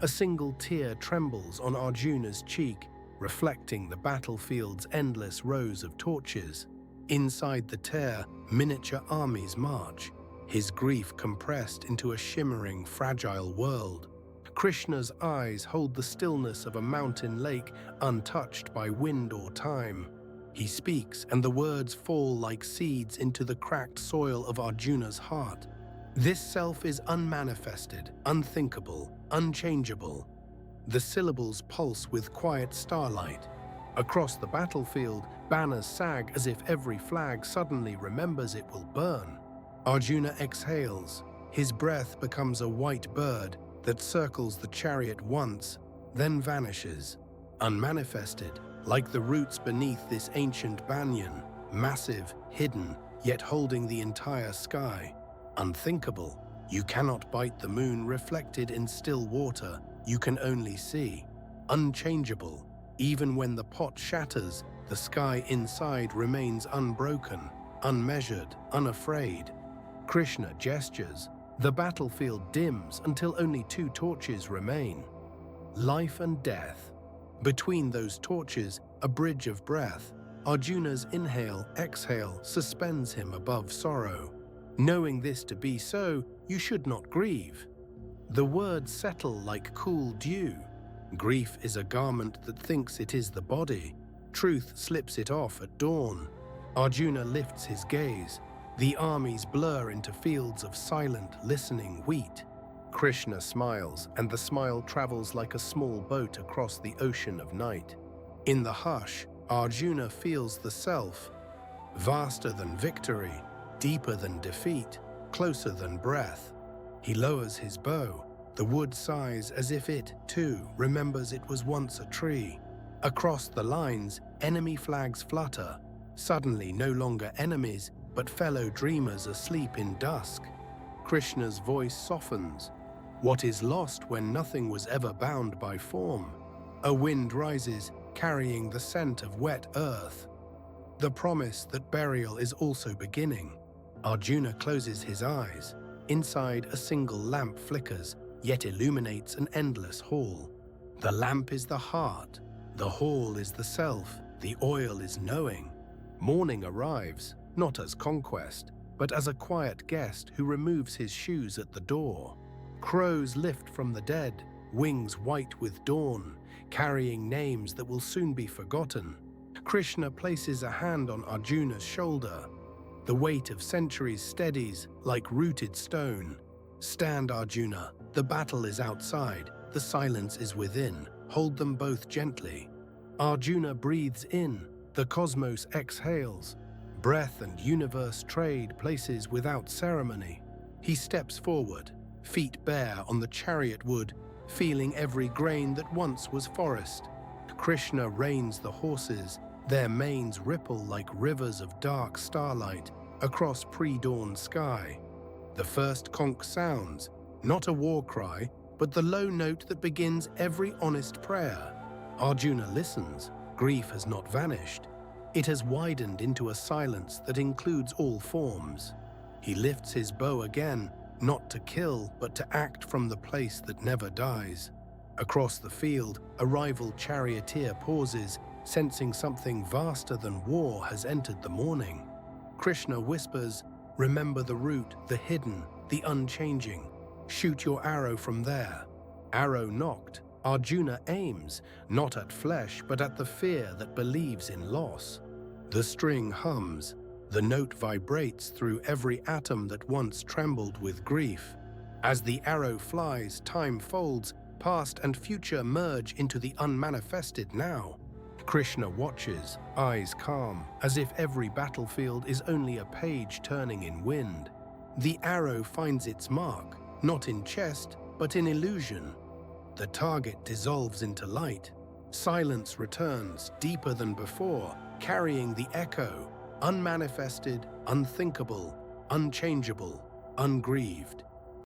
A single tear trembles on Arjuna's cheek, reflecting the battlefield's endless rows of torches. Inside the tear, miniature armies march, his grief compressed into a shimmering, fragile world. Krishna's eyes hold the stillness of a mountain lake, untouched by wind or time. He speaks, and the words fall like seeds into the cracked soil of Arjuna's heart. This self is unmanifested, unthinkable, unchangeable. The syllables pulse with quiet starlight. Across the battlefield, banners sag as if every flag suddenly remembers it will burn. Arjuna exhales. His breath becomes a white bird that circles the chariot once, then vanishes. Unmanifested, like the roots beneath this ancient banyan, massive, hidden, yet holding the entire sky. Unthinkable, you cannot bite the moon reflected in still water, you can only see. Unchangeable, even when the pot shatters, the sky inside remains unbroken, unmeasured, unafraid. Krishna gestures. The battlefield dims until only 2 torches remain. Life and death. Between those torches, a bridge of breath. Arjuna's inhale, exhale suspends him above sorrow. Knowing this to be so, you should not grieve. The words settle like cool dew. Grief is a garment that thinks it is the body. Truth slips it off at dawn. Arjuna lifts his gaze. The armies blur into fields of silent, listening wheat. Krishna smiles, and the smile travels like a small boat across the ocean of night. In the hush, Arjuna feels the self, vaster than victory, deeper than defeat, closer than breath. He lowers his bow. The wood sighs as if it, too, remembers it was once a tree. Across the lines, enemy flags flutter. Suddenly no longer enemies, but fellow dreamers asleep in dusk. Krishna's voice softens. What is lost when nothing was ever bound by form? A wind rises, carrying the scent of wet earth. The promise that burial is also beginning. Arjuna closes his eyes. Inside, a single lamp flickers, yet illuminates an endless hall. The lamp is the heart. The hall is the self. The oil is knowing. Morning arrives, not as conquest, but as a quiet guest who removes his shoes at the door. Crows lift from the dead, wings white with dawn, carrying names that will soon be forgotten. Krishna places a hand on Arjuna's shoulder. The weight of centuries steadies like rooted stone. Stand, Arjuna, the battle is outside, the silence is within. Hold them both gently. Arjuna breathes in, the cosmos exhales. Breath and universe trade places without ceremony. He steps forward, feet bare on the chariot wood, feeling every grain that once was forest. Krishna reins the horses, their manes ripple like rivers of dark starlight across pre-dawn sky. The first conch sounds, not a war cry, but the low note that begins every honest prayer. Arjuna listens. Grief has not vanished. It has widened into a silence that includes all forms. He lifts his bow again, not to kill, but to act from the place that never dies. Across the field, a rival charioteer pauses, sensing something vaster than war has entered the morning. Krishna whispers, "Remember the root, the hidden, the unchanging. Shoot your arrow from there." Arrow knocked, Arjuna aims, not at flesh, but at the fear that believes in loss. The string hums. The note vibrates through every atom that once trembled with grief. As the arrow flies, time folds, past and future merge into the unmanifested now. Krishna watches, eyes calm, as if every battlefield is only a page turning in wind. The arrow finds its mark, not in chest, but in illusion. The target dissolves into light. Silence returns, deeper than before, carrying the echo, unmanifested, unthinkable, unchangeable, ungrieved.